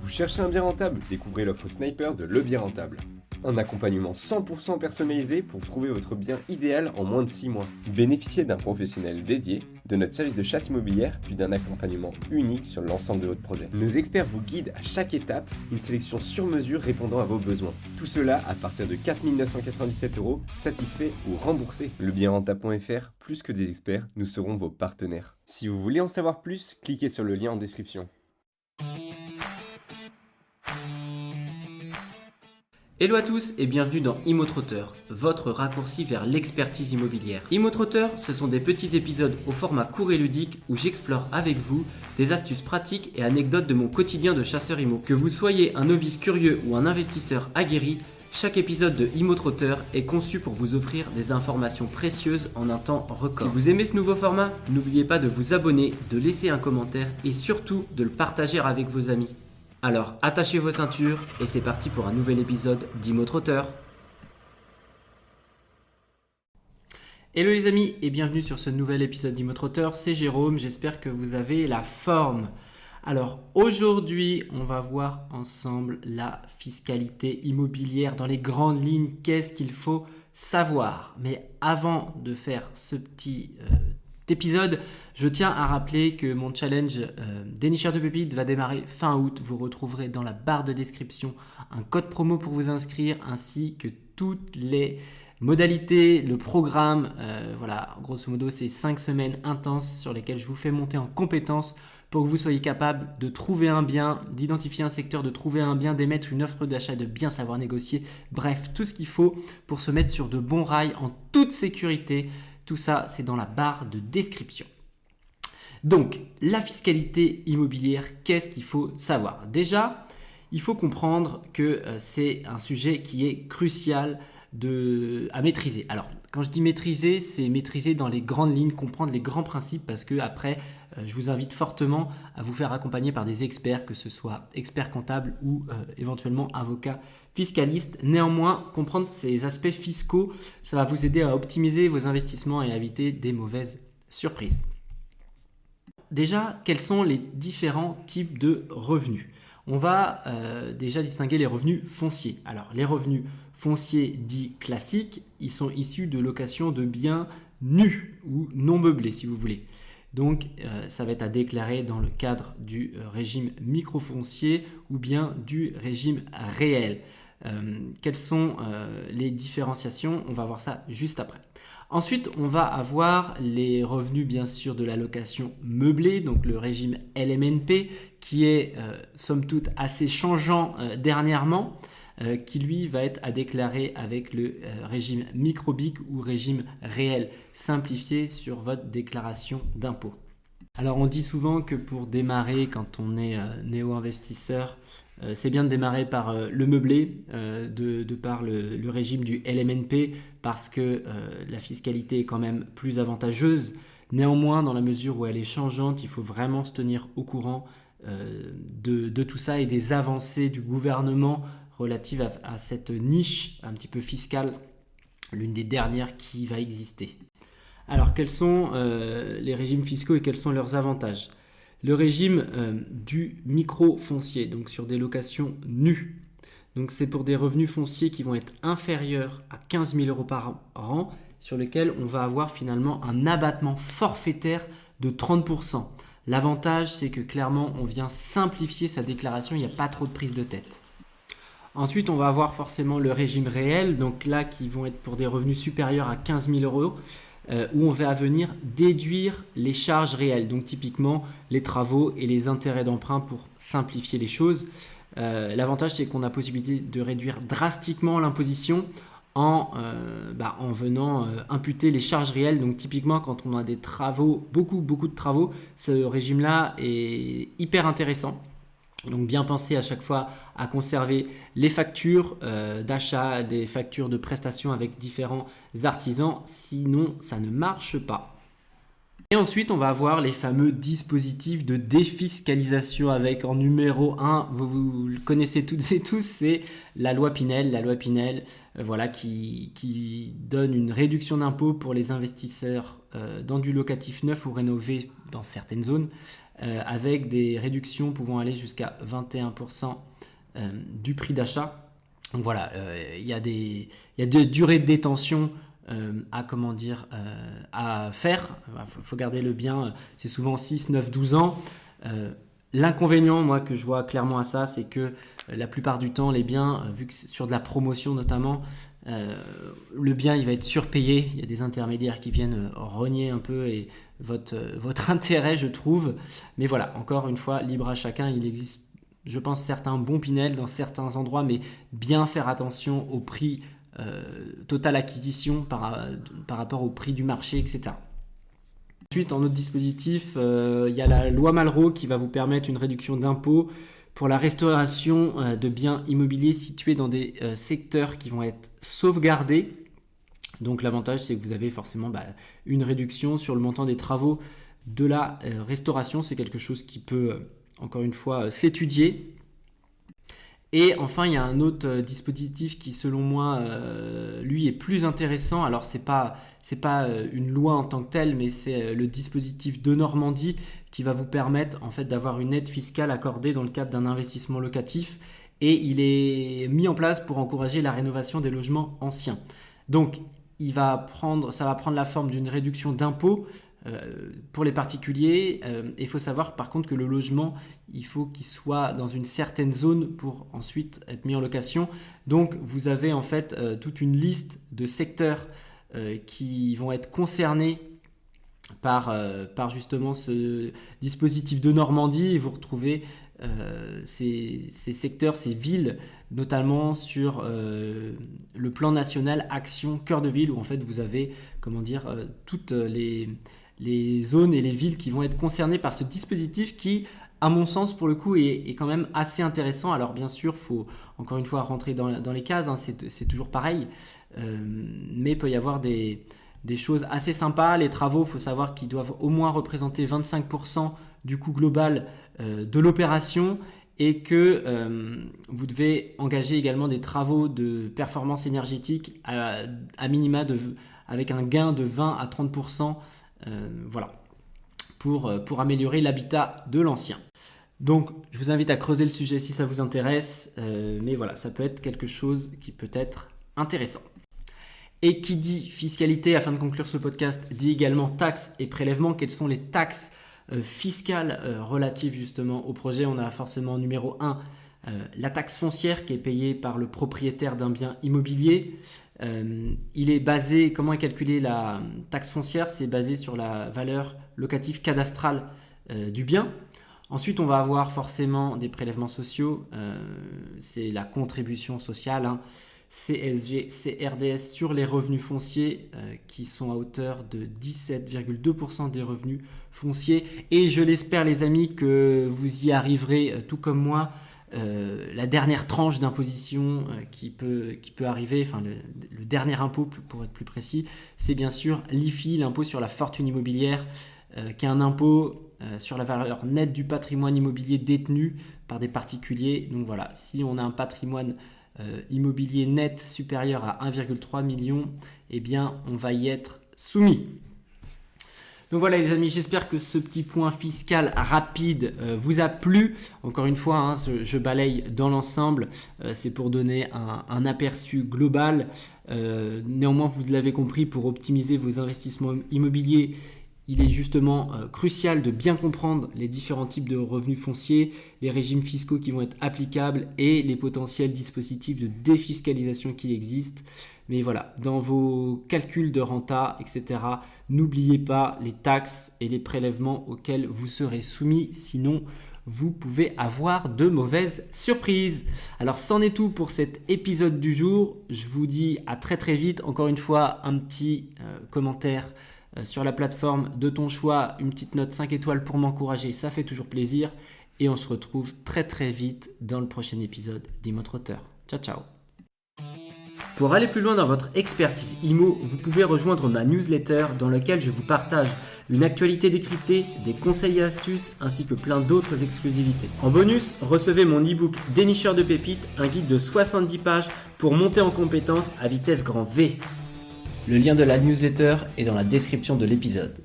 Vous cherchez un bien rentable? Découvrez l'offre Sniper de Le Bien Rentable. Un accompagnement 100% personnalisé pour trouver votre bien idéal en moins de 6 mois. Bénéficiez d'un professionnel dédié, de notre service de chasse immobilière, puis d'un accompagnement unique sur l'ensemble de votre projet. Nos experts vous guident à chaque étape, une sélection sur mesure répondant à vos besoins. Tout cela à partir de 4 997 €, satisfait ou remboursé. Lebienrentable.fr, plus que des experts, nous serons vos partenaires. Si vous voulez en savoir plus, cliquez sur le lien en description. Hello à tous et bienvenue dans ImmoTrotter, votre raccourci vers l'expertise immobilière. ImmoTrotter, ce sont des petits épisodes au format court et ludique où j'explore avec vous des astuces pratiques et anecdotes de mon quotidien de chasseur immo. Que vous soyez un novice curieux ou un investisseur aguerri, chaque épisode de ImmoTrotter est conçu pour vous offrir des informations précieuses en un temps record. Si vous aimez ce nouveau format, n'oubliez pas de vous abonner, de laisser un commentaire et surtout de le partager avec vos amis. Alors attachez vos ceintures et c'est parti pour un nouvel épisode d'ImmoTrotter. Hello les amis et bienvenue sur ce nouvel épisode d'ImmoTrotter, c'est Jérôme, j'espère que vous avez la forme. Alors aujourd'hui on va voir ensemble la fiscalité immobilière dans les grandes lignes, qu'est-ce qu'il faut savoir. Mais avant de faire ce petit épisode, je tiens à rappeler que mon challenge dénicheur de pépites va démarrer fin août. Vous retrouverez dans la barre de description un code promo pour vous inscrire ainsi que toutes les modalités, le programme. Voilà, grosso modo, c'est 5 semaines intenses sur lesquelles je vous fais monter en compétences pour que vous soyez capable de trouver un bien, d'identifier un secteur, de trouver un bien, d'émettre une offre d'achat, de bien savoir négocier. Bref, tout ce qu'il faut pour se mettre sur de bons rails en toute sécurité. Tout ça, c'est dans la barre de description. Donc, la fiscalité immobilière, qu'est-ce qu'il faut savoir? Déjà, il faut comprendre que c'est un sujet qui est crucial à maîtriser. Alors, quand je dis maîtriser, c'est maîtriser dans les grandes lignes, comprendre les grands principes parce que après, je vous invite fortement à vous faire accompagner par des experts, que ce soit experts comptables ou éventuellement avocats fiscalistes. Néanmoins, comprendre ces aspects fiscaux, ça va vous aider à optimiser vos investissements et à éviter des mauvaises surprises. Déjà, quels sont les différents types de revenus? On va déjà distinguer les revenus fonciers. Alors, les revenus fonciers dits classiques, ils sont issus de location de biens nus ou non meublés, si vous voulez. Donc, ça va être à déclarer dans le cadre du régime microfoncier ou bien du régime réel. Quelles sont les différenciations? On va voir ça juste après. Ensuite, on va avoir les revenus bien sûr de la location meublée, donc le régime LMNP qui est somme toute assez changeant dernièrement, qui lui va être à déclarer avec le régime microbique ou régime réel simplifié sur votre déclaration d'impôt. Alors on dit souvent que pour démarrer quand on est néo-investisseur, c'est bien de démarrer par le meublé, de par le régime du LMNP parce que la fiscalité est quand même plus avantageuse. Néanmoins, dans la mesure où elle est changeante, il faut vraiment se tenir au courant de tout ça et des avancées du gouvernement relatives à cette niche un petit peu fiscale, l'une des dernières qui va exister. Alors, quels sont les régimes fiscaux et quels sont leurs avantages? Le régime du micro-foncier, donc sur des locations nues. Donc, c'est pour des revenus fonciers qui vont être inférieurs à 15 000 € par an, sur lesquels on va avoir finalement un abattement forfaitaire de 30%. L'avantage, c'est que clairement, on vient simplifier sa déclaration, il n'y a pas trop de prise de tête. Ensuite, on va avoir forcément le régime réel, donc là, qui vont être pour des revenus supérieurs à 15 000 €. Où on va venir déduire les charges réelles, donc typiquement les travaux et les intérêts d'emprunt pour simplifier les choses. L'avantage, c'est qu'on a possibilité de réduire drastiquement l'imposition en venant imputer les charges réelles. Donc typiquement, quand on a des travaux, beaucoup de travaux, ce régime-là est hyper intéressant. Donc bien penser à chaque fois à conserver les factures d'achat, des factures de prestations avec différents artisans, sinon ça ne marche pas. Et ensuite on va avoir les fameux dispositifs de défiscalisation avec en numéro 1, vous le connaissez toutes et tous, c'est la loi Pinel. La loi Pinel qui donne une réduction d'impôt pour les investisseurs dans du locatif neuf ou rénové dans certaines zones. avec des réductions pouvant aller jusqu'à 21% du prix d'achat. Donc voilà, il y a des durées de détention à faire. Il faut garder le bien, c'est souvent 6, 9, 12 ans. L'inconvénient, moi, que je vois clairement à ça, c'est que la plupart du temps, les biens, vu que c'est sur de la promotion notamment, le bien il va être surpayé. Il y a des intermédiaires qui viennent rogner un peu et votre intérêt, je trouve. Mais voilà, encore une fois, libre à chacun. Il existe, je pense, certains bons Pinel dans certains endroits, mais bien faire attention au prix total acquisition par rapport au prix du marché, etc. Ensuite, en autre dispositif, il y a la loi Malraux qui va vous permettre une réduction d'impôt pour la restauration de biens immobiliers situés dans des secteurs qui vont être sauvegardés. Donc l'avantage, c'est que vous avez forcément une réduction sur le montant des travaux de la restauration. C'est quelque chose qui peut, encore une fois, s'étudier. Et enfin, il y a un autre dispositif qui, selon moi, lui est plus intéressant. Alors, c'est pas une loi en tant que telle, mais c'est le dispositif de Normandie qui va vous permettre en fait d'avoir une aide fiscale accordée dans le cadre d'un investissement locatif. Et il est mis en place pour encourager la rénovation des logements anciens. Donc, ça va prendre la forme d'une réduction d'impôt pour les particuliers. Il faut savoir par contre que le logement, il faut qu'il soit dans une certaine zone pour ensuite être mis en location. Donc vous avez en fait toute une liste de secteurs qui vont être concernés par justement ce dispositif de Normandie. Et vous retrouvez ces secteurs, ces villes, notamment sur le plan national Action Cœur de Ville, où en fait vous avez toutes les zones et les villes qui vont être concernées par ce dispositif qui, à mon sens, pour le coup, est quand même assez intéressant. Alors bien sûr, il faut encore une fois rentrer dans les cases, hein, c'est toujours pareil, mais il peut y avoir des choses assez sympas. Les travaux, il faut savoir qu'ils doivent au moins représenter 25% du coût global de l'opération et que vous devez engager également des travaux de performance énergétique à minima avec un gain de 20 à 30%. Pour améliorer l'habitat de l'ancien. Donc, je vous invite à creuser le sujet si ça vous intéresse, mais voilà, ça peut être quelque chose qui peut être intéressant. Et qui dit fiscalité, afin de conclure ce podcast, dit également taxes et prélèvements. Quelles sont les taxes fiscales relatives justement au projet? On a forcément numéro 1, la taxe foncière qui est payée par le propriétaire d'un bien immobilier. Comment est calculée la taxe foncière? C'est basé sur la valeur locative cadastrale du bien. Ensuite, on va avoir forcément des prélèvements sociaux. C'est la contribution sociale, CSG, CRDS sur les revenus fonciers qui sont à hauteur de 17,2% des revenus fonciers. Et je l'espère les amis que vous y arriverez tout comme moi. La dernière tranche d'imposition qui peut arriver, enfin le dernier impôt pour être plus précis, c'est bien sûr l'IFI, l'impôt sur la fortune immobilière, qui est un impôt sur la valeur nette du patrimoine immobilier détenu par des particuliers. Donc voilà, si on a un patrimoine immobilier net supérieur à 1,3 million, eh bien on va y être soumis. Donc voilà les amis, j'espère que ce petit point fiscal rapide vous a plu. Encore une fois, je balaye dans l'ensemble, c'est pour donner un aperçu global. Néanmoins, vous l'avez compris, pour optimiser vos investissements immobiliers, il est justement crucial de bien comprendre les différents types de revenus fonciers, les régimes fiscaux qui vont être applicables et les potentiels dispositifs de défiscalisation qui existent. Mais voilà, dans vos calculs de renta, etc., n'oubliez pas les taxes et les prélèvements auxquels vous serez soumis, sinon vous pouvez avoir de mauvaises surprises. Alors, c'en est tout pour cet épisode du jour. Je vous dis à très très vite. Encore une fois, un petit commentaire sur la plateforme de ton choix, une petite note 5 étoiles pour m'encourager, ça fait toujours plaisir. Et on se retrouve très très vite dans le prochain épisode d'ImmoTrotter. Ciao ciao. Pour aller plus loin dans votre expertise IMO, vous pouvez rejoindre ma newsletter dans laquelle je vous partage une actualité décryptée, des conseils et astuces ainsi que plein d'autres exclusivités. En bonus, recevez mon e-book Dénicheur de pépites, un guide de 70 pages pour monter en compétences à vitesse grand V. Le lien de la newsletter est dans la description de l'épisode.